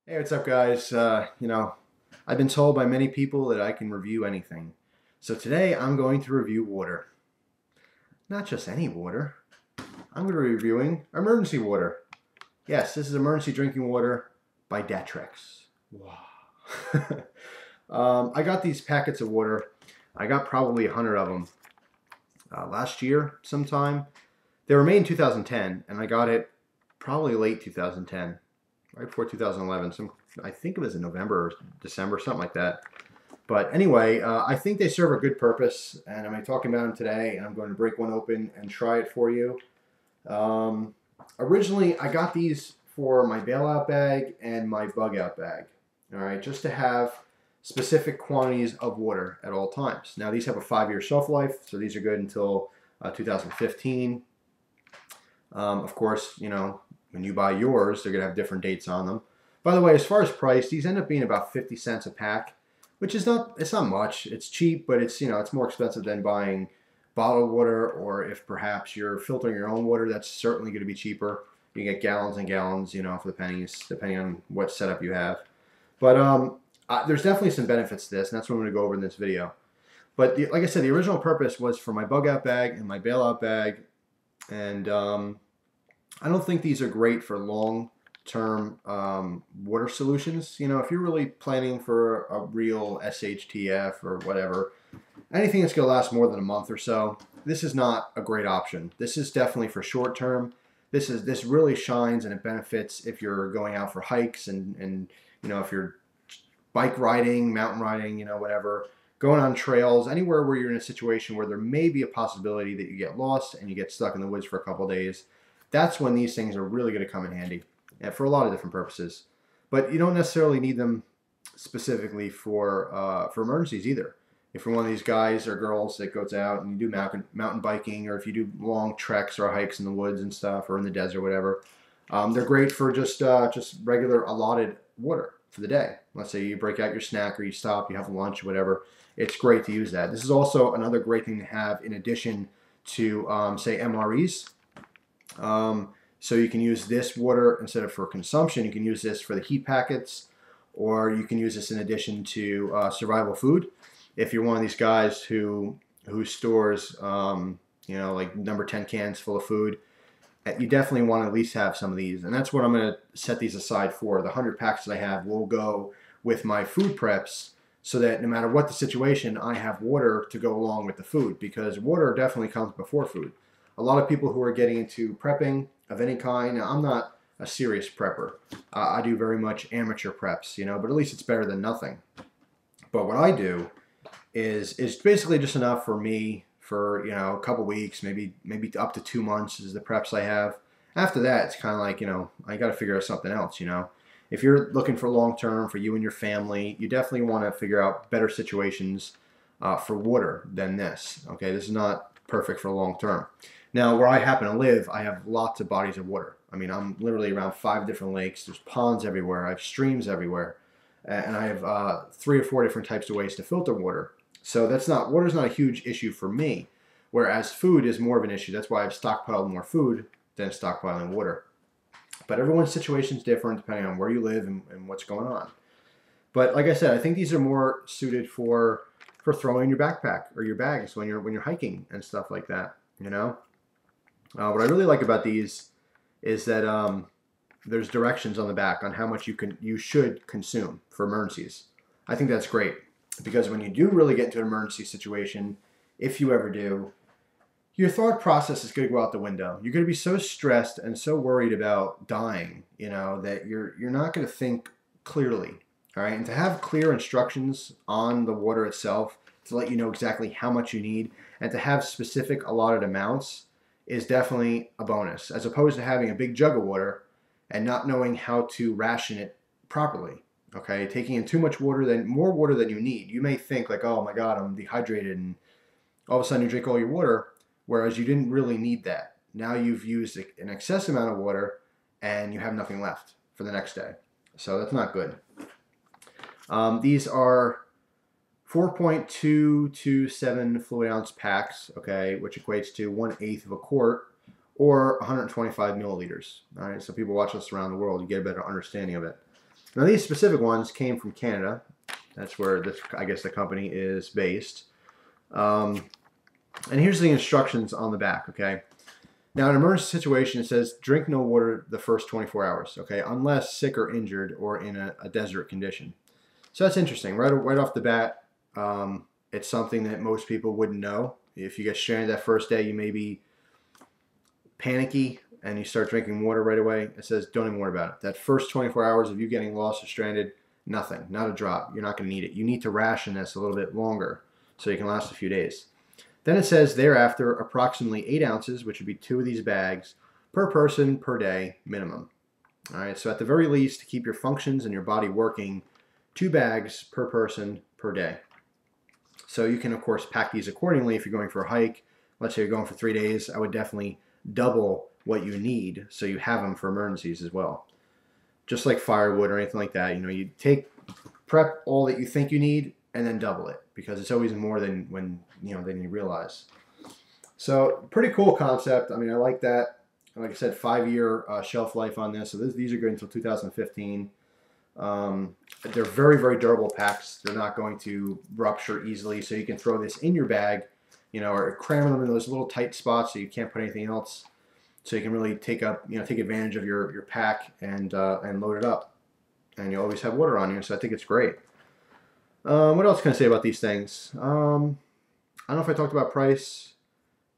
Hey, what's up, guys? I've been told by many people that I can review anything. So today I'm going to review water. Not just any water. I'm going to be reviewing emergency water. Yes, this is emergency drinking water by Datrex. Wow. I got these packets of water. I got probably 100 of them last year sometime. They were made in 2010, and I got it probably late 2010. Right before 2011. I think it was in November or December, something like that. But anyway, I think they serve a good purpose, and I'm going to be talking about them today, and I'm going to break one open and try it for you. Originally, I got these for my bailout bag and my bug out bag, all right, just to have specific quantities of water at all times. Now, these have a 5-year shelf life, so these are good until 2015. Of course, when you buy yours, they're going to have different dates on them. By the way, as far as price, these end up being about 50 cents a pack, which is it's not much. It's cheap, but it's more expensive than buying bottled water, or if perhaps you're filtering your own water, that's certainly going to be cheaper. You can get gallons and gallons, for the pennies, depending on what setup you have. But there's definitely some benefits to this, and that's what I'm going to go over in this video. But like I said, the original purpose was for my bug out bag and my bailout bag, and I don't think these are great for long-term water solutions. If you're really planning for a real SHTF or whatever, anything that's going to last more than a month or so, this is not a great option. This is definitely for short-term. This really shines and it benefits if you're going out for hikes and if you're bike riding, mountain riding, whatever, going on trails, anywhere where you're in a situation where there may be a possibility that you get lost and you get stuck in the woods for a couple of days. That's when these things are really going to come in handy, and for a lot of different purposes. But you don't necessarily need them specifically for emergencies either. If you're one of these guys or girls that goes out and you do mountain biking, or if you do long treks or hikes in the woods and stuff, or in the desert or whatever, they're great for just regular allotted water for the day. Let's say you break out your snack or you stop, you have lunch, whatever. It's great to use that. This is also another great thing to have in addition to, say, MREs. So you can use this water instead of for consumption. You can use this for the heat packets, or you can use this in addition to survival food. If you're one of these guys who stores, like number 10 cans full of food, you definitely want to at least have some of these. And that's what I'm going to set these aside for. The 100 packs that I have will go with my food preps, so that no matter what the situation, I have water to go along with the food, because water definitely comes before food. A lot of people who are getting into prepping of any kind, now I'm not a serious prepper. I do very much amateur preps, but at least it's better than nothing. But what I do is basically just enough for me for, a couple weeks, maybe up to 2 months is the preps I have. After that, it's kind of like, I got to figure out something else, If you're looking for long term for you and your family, you definitely want to figure out better situations for water than this. Okay, this is not perfect for long term. Now, where I happen to live, I have lots of bodies of water. I mean, I'm literally around 5 different lakes. There's ponds everywhere. I have streams everywhere. And I have 3 or 4 different types of ways to filter water. So water's not a huge issue for me, whereas food is more of an issue. That's why I've stockpiled more food than stockpiling water. But everyone's situation is different depending on where you live and what's going on. But like I said, I think these are more suited for throwing in your backpack or your bags when you're hiking and stuff like that, What I really like about these is that there's directions on the back on how much you should consume for emergencies. I think that's great, because when you do really get into an emergency situation, if you ever do, your thought process is going to go out the window. You're going to be so stressed and so worried about dying, that you're not going to think clearly. All right, and to have clear instructions on the water itself to let you know exactly how much you need, and to have specific allotted amounts, is definitely a bonus, as opposed to having a big jug of water and not knowing how to ration it properly. Okay, taking in too much water, more water than you need. You may think like, oh my God, I'm dehydrated, and all of a sudden you drink all your water, whereas you didn't really need that. Now you've used an excess amount of water and you have nothing left for the next day. So that's not good. These are 4.227 fluid ounce packs, okay, which equates to 1/8 of a quart, or 125 milliliters. All right, so people watch us around the world, you get a better understanding of it. Now these specific ones came from Canada. That's where this, I guess, the company is based. And here's the instructions on the back, okay? Now, in an emergency situation, it says drink no water the first 24 hours, okay, unless sick or injured or in a desert condition. So that's interesting. Right off the bat, it's something that most people wouldn't know. If you get stranded that first day, you may be panicky and you start drinking water right away. It says don't even worry about it. That first 24 hours of you getting lost or stranded, nothing, not a drop. You're not going to need it. You need to ration this a little bit longer so you can last a few days. Then it says thereafter approximately 8 ounces, which would be 2 of these bags, per person per day minimum. All right, so at the very least, to keep your functions and your body working, 2 bags per person per day. So you can, of course, pack these accordingly if you're going for a hike. Let's say you're going for 3 days. I would definitely double what you need so you have them for emergencies as well. Just like firewood or anything like that, you know, you prep all that you think you need and then double it, because it's always more than than you realize. So pretty cool concept. I mean, I like that. Like I said, 5-year shelf life on this. So these are good until 2015. They're very, very durable packs. They're not going to rupture easily. So you can throw this in your bag, you know, or cram them in those little tight spots so you can't put anything else. So you can really take advantage of your pack and load it up, and you always have water on you. So I think it's great. What else can I say about these things? I don't know if I talked about price.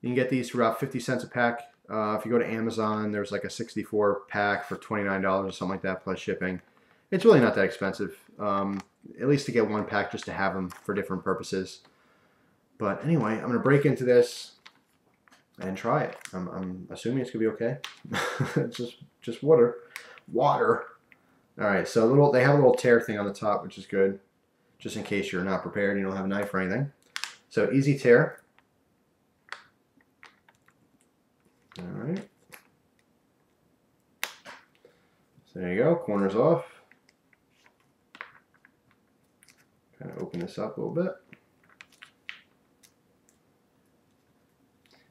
You can get these for about 50 cents a pack. If you go to Amazon, there's like a 64 pack for $29 or something like that plus shipping. It's really not that expensive, at least to get 1 pack just to have them for different purposes. But anyway, I'm going to break into this and try it. I'm assuming it's going to be okay. It's just water. Water. All right, so they have a little tear thing on the top, which is good, just in case you're not prepared, you don't have a knife or anything. So easy tear. All right. So there you go, corners off. Kind of open this up a little bit.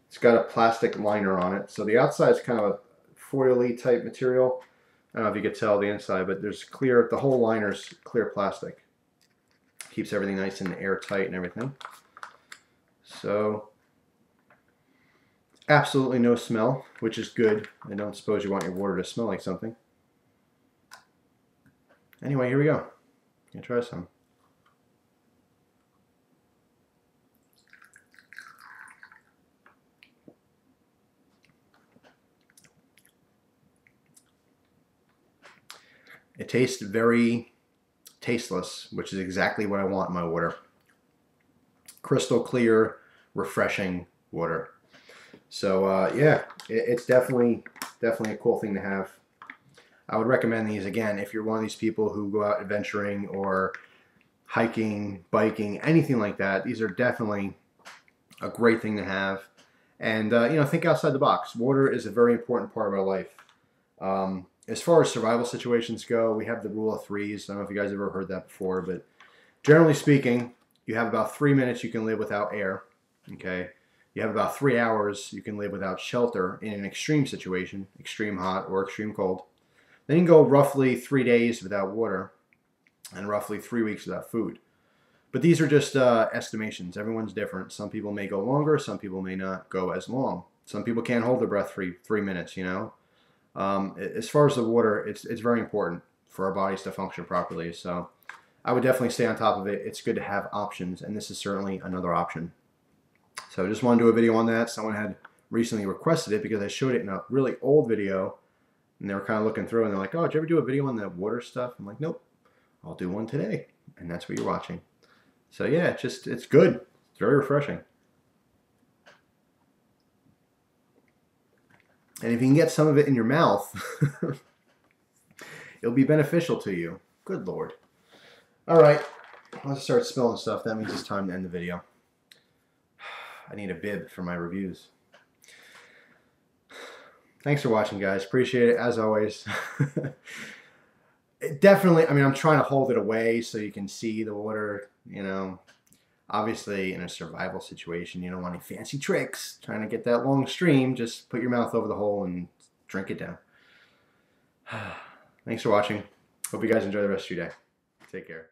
It's got a plastic liner on it. So the outside is kind of a foil-y type material. I don't know if you could tell the inside, but there's clear, the whole liner's clear plastic. Keeps everything nice and airtight and everything. So absolutely no smell, which is good. I don't suppose you want your water to smell like something. Anyway, here we go. Gonna try some. It tastes very tasteless, which is exactly what I want in my water. Crystal clear, refreshing water. So yeah, it's definitely a cool thing to have. I would recommend these again if you're one of these people who go out adventuring or hiking, biking, anything like that. These are definitely a great thing to have. And think outside the box. Water is a very important part of our life. As far as survival situations go, we have the rule of threes. I don't know if you guys ever heard that before, but generally speaking, you have about 3 minutes you can live without air. Okay. You have about 3 hours you can live without shelter in an extreme situation, extreme hot or extreme cold. Then you can go roughly 3 days without water and roughly 3 weeks without food. But these are just estimations. Everyone's different. Some people may go longer. Some people may not go as long. Some people can't hold their breath for 3 minutes, you know. As far as the water, it's very important for our bodies to function properly. So I would definitely stay on top of it. It's good to have options, and this is certainly another option. So I just want to do a video on that. Someone had recently requested it because I showed it in a really old video, and they were kind of looking through, and they're like, oh, did you ever do a video on the water stuff? I'm like, nope, I'll do one today, and that's what you're watching. So yeah, it's good. It's very refreshing. And if you can get some of it in your mouth, it'll be beneficial to you. Good Lord. All right, let's start spilling stuff. That means it's time to end the video. I need a bib for my reviews. Thanks for watching, guys. Appreciate it, as always. Definitely, I mean, I'm trying to hold it away so you can see the water, you know. Obviously, in a survival situation, you don't want any fancy tricks. Trying to get that long stream, just put your mouth over the hole and drink it down. Thanks for watching. Hope you guys enjoy the rest of your day. Take care.